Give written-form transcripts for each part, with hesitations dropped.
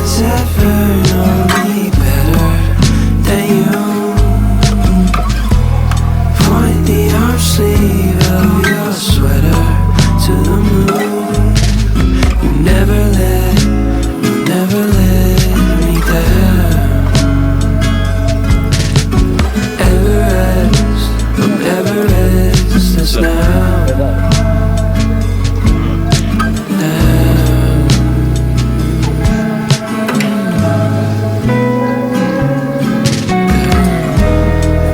one's ever known me better than you. Point the arm sleeve of your sweater to the moon. You never let me down. Everest, from Everest is now.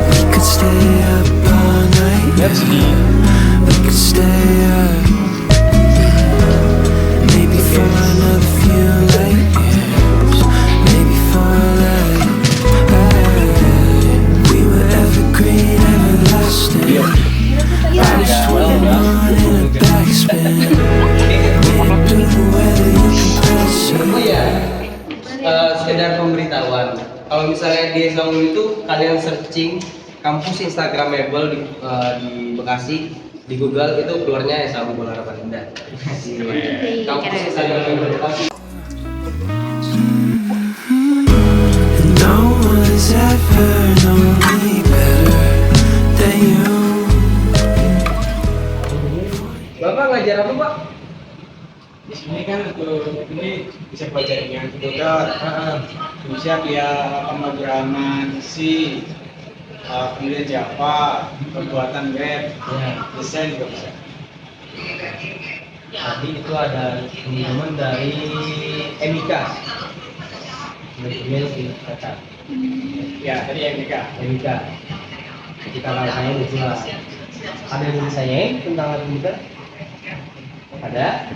We could stay up all night. We could stay up, maybe for another few light years, maybe for life. We were evergreen, everlasting. I just went on in a backspin. Made it through the weather, you can pass Oh it. iya, sekedar pemberitahuan. Kalau misalnya di Esangul itu kalian searching kampus Instagramable di Bekasi di Google itu keluarnya Esangul Harapan Indah. Di kampus Instagramable Bekasi. No one's ever known me better than you. Bapak ngajar apa, Pak? Di sini kan untuk ini bisa baca dengan tutor, bisa dia pemrograman C, kemudian Java, pembuatan web, desain juga bisa. Tadi itu ada teman-teman dari Emika. Email di kata Ya, tadi yang nikah. Emika. Jadi kalau saya itu ada yang saya tentang komputer. Ada?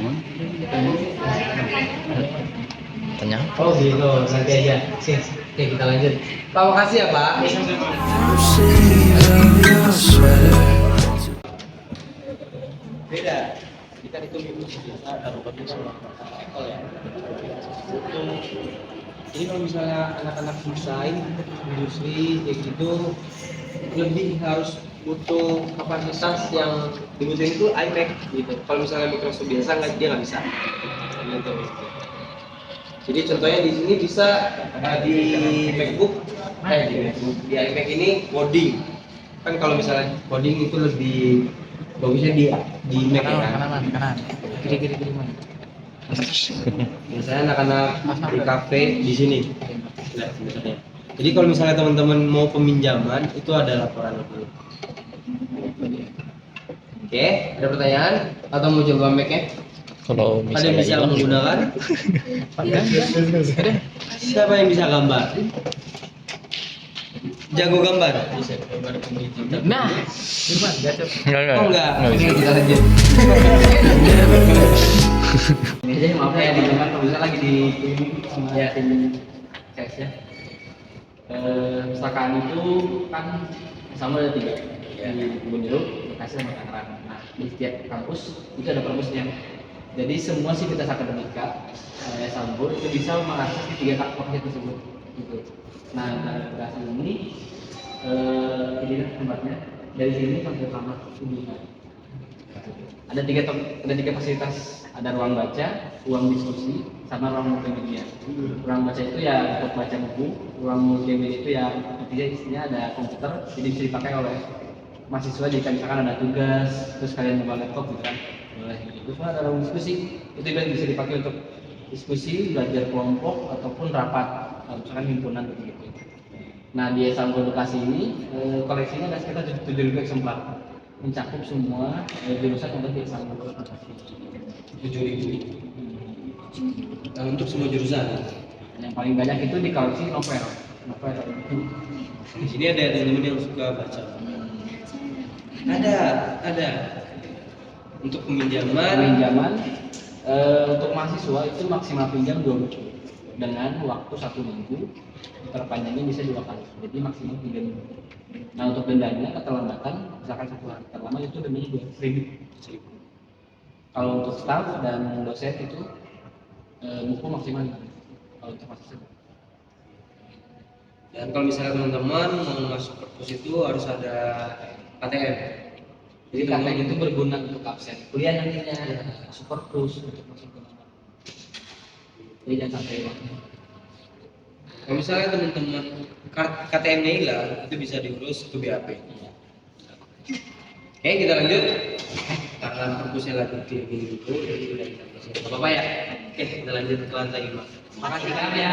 Tanya. Oh gitu, nanti aja. Sih, oke kita lanjut. Pak, makasih ya Pak. Arm sleeve of your sweater. Beda. Kita itu minus biasa taruh batu sama ekol ya. Ini kalau misalnya anak-anak desain, industri kayak gitu lebih harus butuh kapasitas yang dibutuhin itu iMac gitu. Kalau misalnya Microsoft biasa dia nggak bisa. Gitu. Jadi contohnya di sini bisa di MacBook, di iMac ini coding. Kan kalau misalnya coding itu lebih bagusnya di Mac ya kan. Kanan. Kiri mana? Biasanya anak-anak di kafe di sini. Nah, sebenarnya. Jadi kalau misalnya teman-teman mau peminjaman itu ada laporan dulu. Oke, ada pertanyaan atau mau coba Mac-nya? Kalau Ada yang misalnya bisa hilang, menggunakan? Siapa yang bisa gambar? Jago gambar? nah, Oh enggak? Nggak bisa. Oke, kita lanjut. Jadi maaf ya di kamar kalau misalnya lagi di sama ya tim CS ya. Pustakaan itu kan sama ada 3 di Kebun Jeruk, Bekasi sama Tangerang. Nah di setiap kampus itu ada perpusnya. Jadi semua sivitas akademika Sambur itu bisa mengakses di 3 fakultas tersebut. Gitu. Nah dari Bekasi ini tempatnya dari sini sampai ke kamar kunjungan. Ada tiga fasilitas, ada ruang baca, ruang diskusi, sama ruang multimedia. Ruang baca itu ya untuk baca buku, ruang multimedia itu ya intinya ada komputer, jadi bisa dipakai oleh mahasiswa jika misalkan ada tugas, terus kalian bawa laptop gitu kan, boleh. Terus ada ruang diskusi, itu bisa dipakai untuk diskusi, belajar kelompok ataupun rapat, misalkan himpunan gitu. Nah di Esangul Bekasi ini koleksinya ada sekitar 7.000 eksemplar, mencakup semua jurusan yang ada di Esangul Bekasi. 7.000. Nah, untuk semua jurusan. Yang paling banyak itu di koleksi novel. Di sini ada teman-teman yang suka baca. Ada. Untuk peminjaman, untuk mahasiswa itu maksimal pinjam 2 buku dengan waktu 1 minggu, terpanjangnya bisa 2 kali, jadi maksimal 3 minggu. Nah untuk dendanya keterlambatan, misalkan 1 hari terlambat itu dendanya 2.000. Kalau untuk staf dan dosen itu buku maksimal 5 hari. Kalau untuk mahasiswa. dan kalau misalnya teman-teman mau masuk perpus itu harus ada KTM. Jadi KTM itu berguna untuk absen kuliah nantinya, super plus untuk masuk ke mana. Jadi jangan sampai waktu. Kalau misalnya teman-teman KTM-nya hilang, itu bisa diurus ke BAP. Oke, kita lanjut. Karena fokusnya lagi kayak gini dulu, jadi udah kita proses. Gak apa-apa ya? Oke, kita lanjut ke lantai 5. Makasih banyak ya.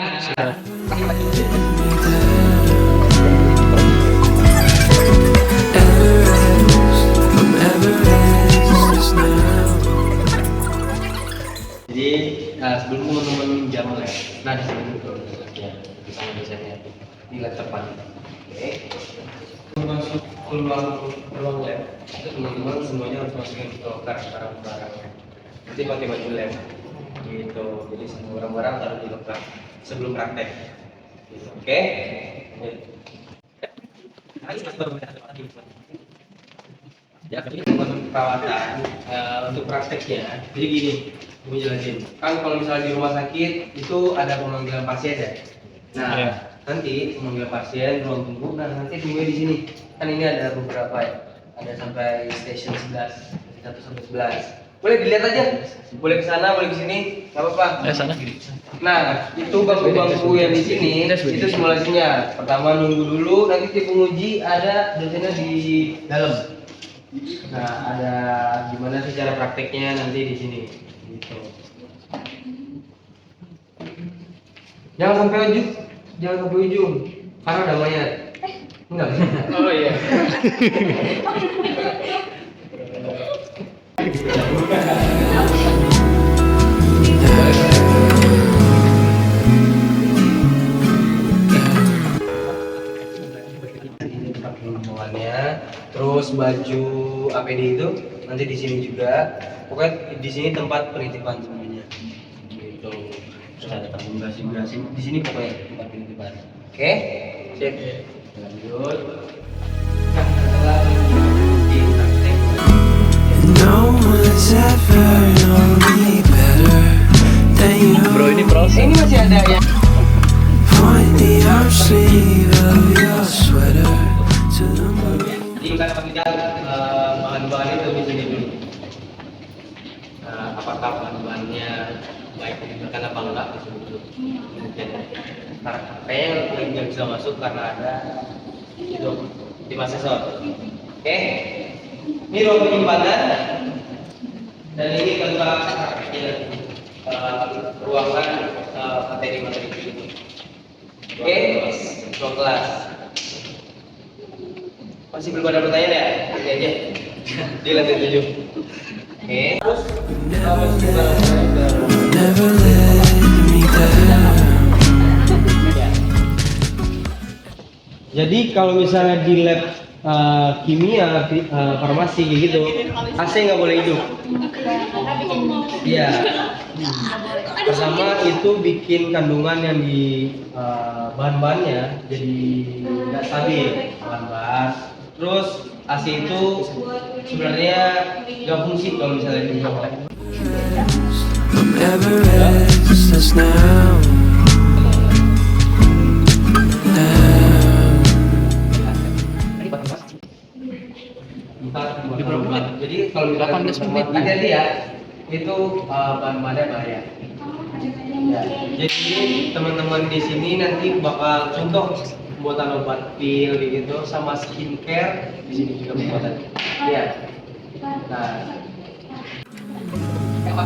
Jadi sebelum teman-teman jam lab, nah di sini dulu ya bersama dosennya di lab depan. Oke. Masuk ke ruang lab, itu teman-teman semuanya harus masukin ke loker barang-barangnya. Nanti pakai baju lab, gitu. Jadi semua barang-barang taruh di loker sebelum praktek. Gitu. Oke. Ya, ini masuk perawatan untuk prakteknya. Jadi gini, gue jelasin. Kan kalau misalnya di rumah sakit itu ada pemanggilan pasien ya. Nah, Iya. nanti pemanggilan pasien, ruang tunggu, nah nanti tunggunya di sini. Kan ini ada beberapa ya. Ada sampai station 11, 1 sampai 11. Boleh dilihat aja. Boleh ke sana, boleh ke sini, nggak apa-apa. Sana. Nah, itu bangku-bangku yang di sini itu simulasinya. Pertama nunggu dulu, nanti tim penguji ada dosennya di dalam. Nah, ada gimana sih cara prakteknya nanti di sini. Gitu. Jangan sampai ujung, karena ada mayat. Enggak. Oh iya. Hubungannya, terus baju APD itu nanti di sini juga. Pokoknya di sini tempat penitipan semuanya. Gitu. Terus ada tabung gasi di sini pokoknya tempat penitipan. Oke? Sip. Lanjut. Nah, setelah di praktek. No one's ever known me better than you. Bro, ini proses. Ini masih ada ya. Point the arm sleeve of your sweater to the moon. Jadi kita pakai bahan-bahan itu di sini dulu. Apakah bahan-bahannya baik digunakan apa enggak di sini dulu. Karena kayaknya nggak bisa masuk karena ada itu tim asesor. Oke, ini ruang penyimpanan dan ini tempat ruangan materi-materi itu. Oke, ruang kelas. Masih belum ada pertanyaan ya? Ini aja. Di lantai 7. Oke. Terus Never let me down. jadi kalau misalnya di lab kimia, farmasi kayak gitu, AC nggak boleh hidup. Iya. Pertama itu bikin kandungan yang di bahan-bahannya jadi nggak stabil, bahan bas. Terus AC itu sebenarnya nggak fungsi kalau misalnya di lab. From Everest that's now. Jadi kalau misalnya hati-hati ya, itu bahan-bahannya bahaya. Ya, jadi teman-teman di sini nanti bakal contoh pembuatan obat pil gitu sama skincare di sini juga pembuatan. Ya. Nah, We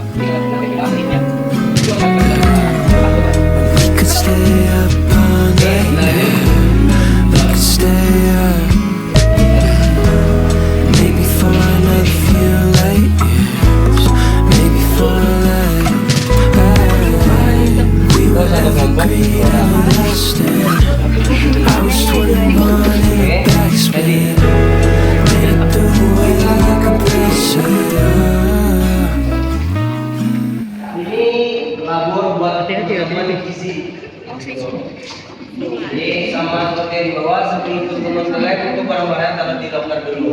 could stay up all night. We could stay up. Maybe for another few light years. Maybe for life. We were evergreen, everlasting. I was 21 in a backspin. Made it through the way like a bracelet. ini labor buat teman-teman gizi. Jadi sama seperti yang di bawah sebelum teman-teman selesai itu barang-barang taruh di loker dulu.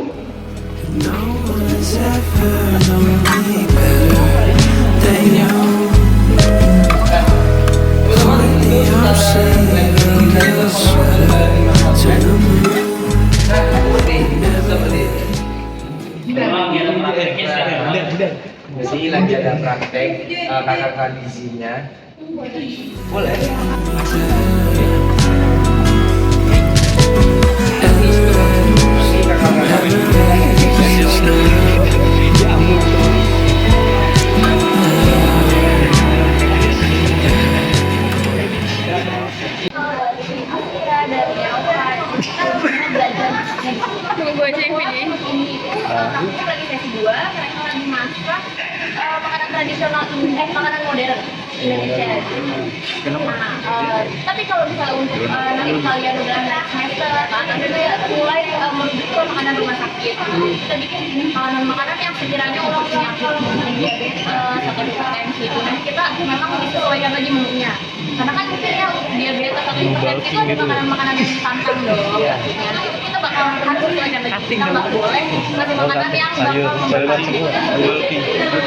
No one's ever known me better than you. Teman-teman itu seperti jadi lagi ada praktek kakak gizinya. Boleh. Tunggu aja yang videoin. Ini lagi sesi 2, mereka lagi masak makanan tradisional, makanan modern Indonesia. Nah, tapi kalau misalnya untuk nanti kalian udah naik semester atau atas itu ya mulai menuju ke makanan rumah sakit. Kita bikin makanan-makanan yang sekiranya orang penyakit diabetes atau hipertensi itu. Nah, kita memang disesuaikan lagi menunya. Karena kan mungkin yang diabetes atau hipertensi itu ada makanan-makanan yang tantang dong. Nah, itu kita bakal harus sesuaikan lagi. Kita nggak boleh ngasih makanan yang bakal memberatkan.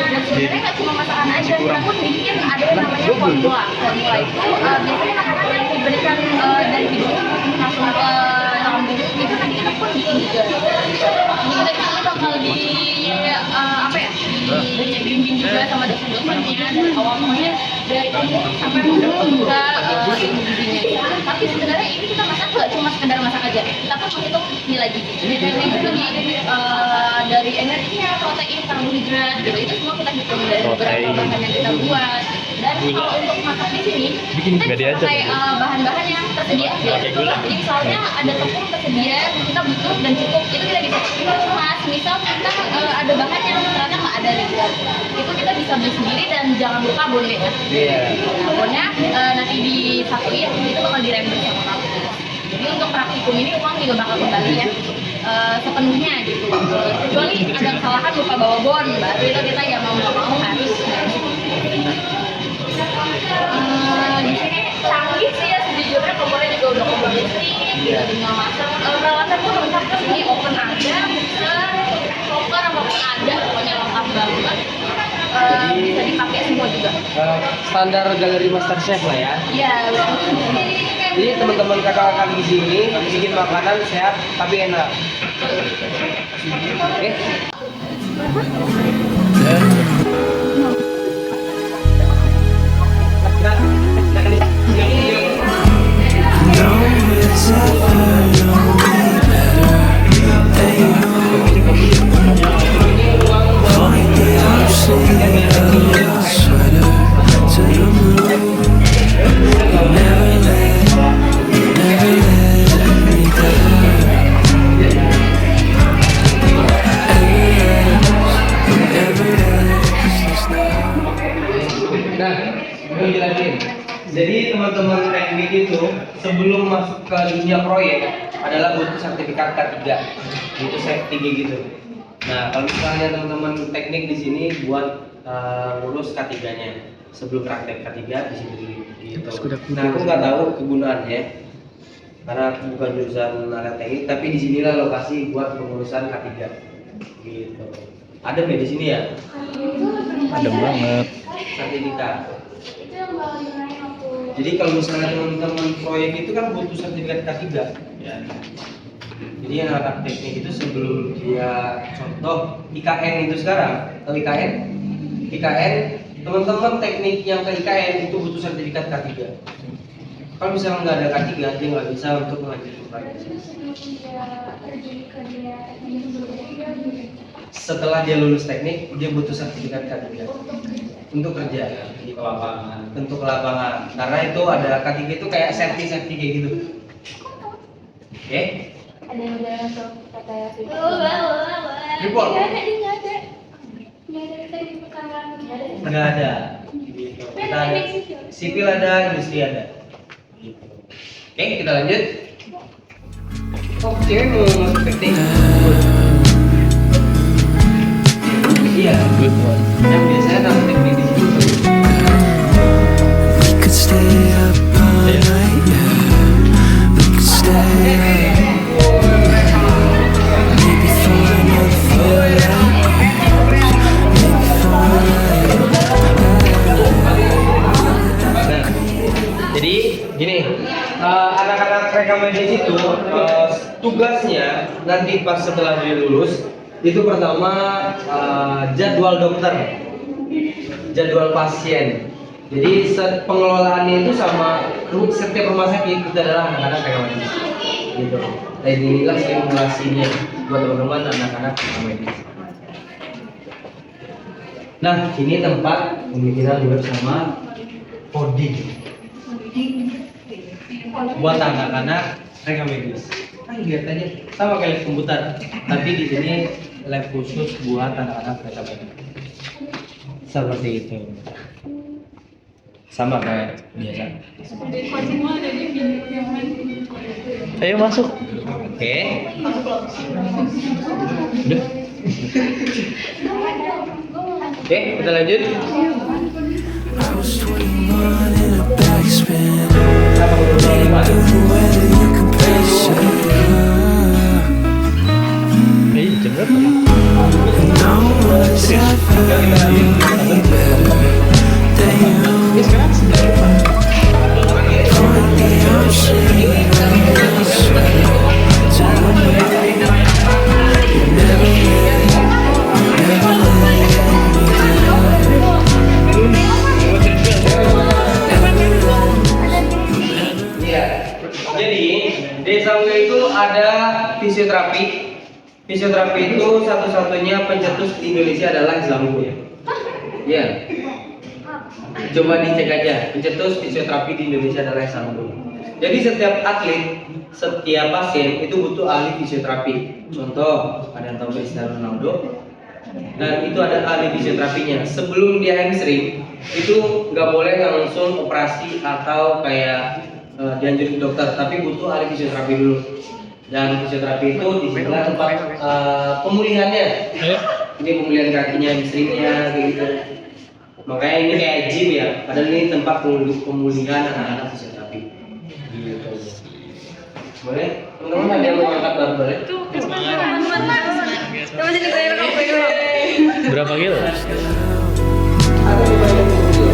Dan sebenarnya nggak cuma masakan aja, kita pun bikin ada yang namanya formula. Formula itu biasanya makanan yang diberikan dari hidup langsung ke lambung itu nanti kita pun bikin juga. Jadi kita bakal di apa ya? Dibimbing juga sama dosen-dosennya dari awal pokoknya dari umur sampai ke gizinya. Tapi sebenarnya ini kita masak nggak cuma sekedar masak aja. Kita pun menghitung nilai gizi. Nilai juga dari energinya, protein, karbohidrat gitu. Itu semua kita hitung dari beberapa bahan yang kita buat. Dan kalau untuk masak di sini kita bisa pakai bahan-bahan yang tersedia. Jadi misalnya ada tepung tersedia, kita butuh dan cukup, itu kita bisa. Cuma misal kita ada bahan yang ternyata nggak ada nih, itu kita bisa beli sendiri dan jangan lupa bonnya. Nah, bonnya nanti disatuin, itu bakal dirembes sama kampus. Jadi untuk praktikum ini uang juga bakal kembali ya sepenuhnya gitu. Kecuali ada kesalahan lupa bawa bon, baru itu kita ya mau nggak mau harus. Di sini canggih sih ya sejujurnya, kompornya juga udah kompor listrik, tinggal masak. Peralatan pun lengkap, terus ini oven ada, mixer, cooker apapun ada, pokoknya lengkap banget. Bisa dipakai semua juga. Standar galeri master chef lah ya. Iya. Jadi teman-teman kakak-kakak di sini bikin makanan sehat tapi enak. Oke. No one's ever known me better. They point the outside of your sweater to the moon. You never let me down. Nah, gue jelasin. Jadi teman-teman teknik itu sebelum masuk ke dunia proyek adalah butuh sertifikat K3, itu safety gitu. Nah, kalau misalnya teman-teman teknik di sini buat lulus K3-nya sebelum praktek K3 di sini gitu. Nah, aku nggak tahu kegunaannya karena aku bukan jurusan alat teknik, tapi di sinilah lokasi buat pengurusan K3 gitu. Ada di sini ya? Adem banget. Sertifikat. Jadi kalau misalnya teman-teman proyek itu kan butuh sertifikat K3 ya. Jadi anak teknik itu sebelum dia contoh IKN itu sekarang, atau IKN? IKN, teman-teman teknik yang ke IKN itu butuh sertifikat K3. Kalau misalnya nggak ada K3, dia nggak bisa untuk melanjutkan proyek. Setelah dia lulus teknik, dia butuh sertifikat K3 untuk kerja di lapangan. Untuk lapangan, karena itu ada K3 itu kayak safety kayak gitu. Oke? Ada yang udah masuk kata Report? Nggak ada. Nggak ada tadi perkara. Nggak ada. Gitu. Kita ada sipil ada, industri ada. Gitu. Oke, kita lanjut. Oh, cewek mau masuk teknik. Iya. Good one. Yang biasanya dalam teknik di situ. We could stay up all night, yeah. We could stay up. Maybe for another full light. Maybe for Nah, jadi gini, anak-anak rekomendasi itu tugasnya nanti pas setelah dia lulus itu pertama jadwal dokter, jadwal pasien. Jadi pengelolaannya itu sama setiap rumah sakit itu adalah anak-anak rekomendasi. gitu. Dan inilah simulasinya buat teman-teman anak-anak medis. Nah, ini tempat pemikiran bersama coding buat anak-anak mereka medis. Kan lihat aja sama kayak komputer, tapi di sini lab khusus buat anak-anak mereka medis. Seperti itu. Sama kayak biasa. Ayo masuk. Oke. Udah. Oke, kita lanjut. I was 21 in a backspin. Through the weather, you can place it. Jam berapa? No one's ever known me better than you. Point the ocean of your sweater to the moon. You never let me Iya. Jadi di Sangga itu ada fisioterapi. Fisioterapi itu satu-satunya pencetus di Indonesia adalah Zambu ya. Iya. Coba dicek aja, pencetus fisioterapi di Indonesia adalah Zambu. Jadi setiap atlet, setiap pasien itu butuh ahli fisioterapi. Contoh, ada yang tahu Cristiano Ronaldo? Dan itu ada ahli fisioterapinya. Sebelum dia hamstring, itu nggak boleh langsung operasi atau kayak dianjurin ke dokter, tapi butuh ahli fisioterapi dulu. Dan fisioterapi itu disinilah tempat pemulihannya. Ini pemulihan kakinya, hamstringnya, kayak gitu. Makanya ini kayak gym ya, padahal ini tempat pemulihan anak-anak fisioterapi. Gitu. Boleh? Teman-teman ada yang mau angkat baru boleh? Berapa kilo? Ada di bagian video.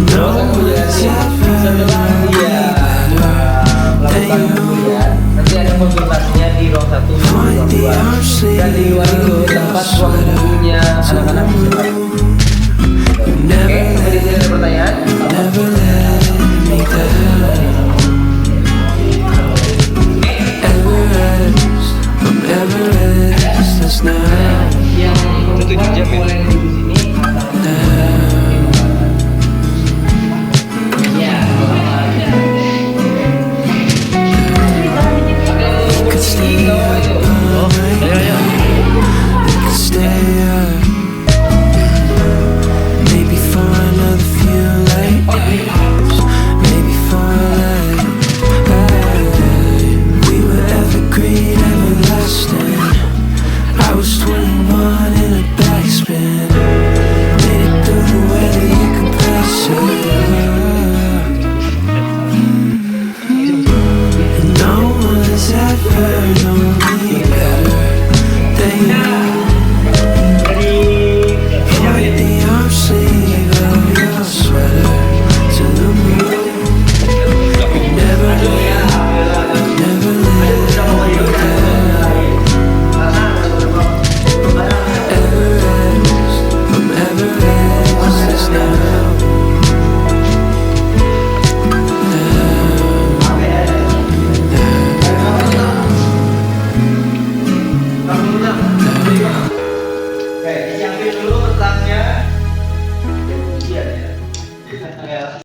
no one's ever Setelah dia melakukan pemulihan, nanti ada konsultasinya di ruang 1 dan ruang 2. Dan di luar itu tempat ruang tunggunya anak-anak fisioterapi. Oke, sampai di sini ada pertanyaan? never let me down. Everest, from Everest, that's now. Yang boleh di sini Could stay up all night. Could stay up. Maybe for another few late nights. Maybe for a lifetime. We were evergreen, everlasting. I was 21 in a backspin. Made it through the weather, you can pass it. No one's ever known me better than you. Point the arm sleeve of your sweater to the moon. Never let me down. Everest, from Everest, is now. Oke, disiapin dulu tasnya.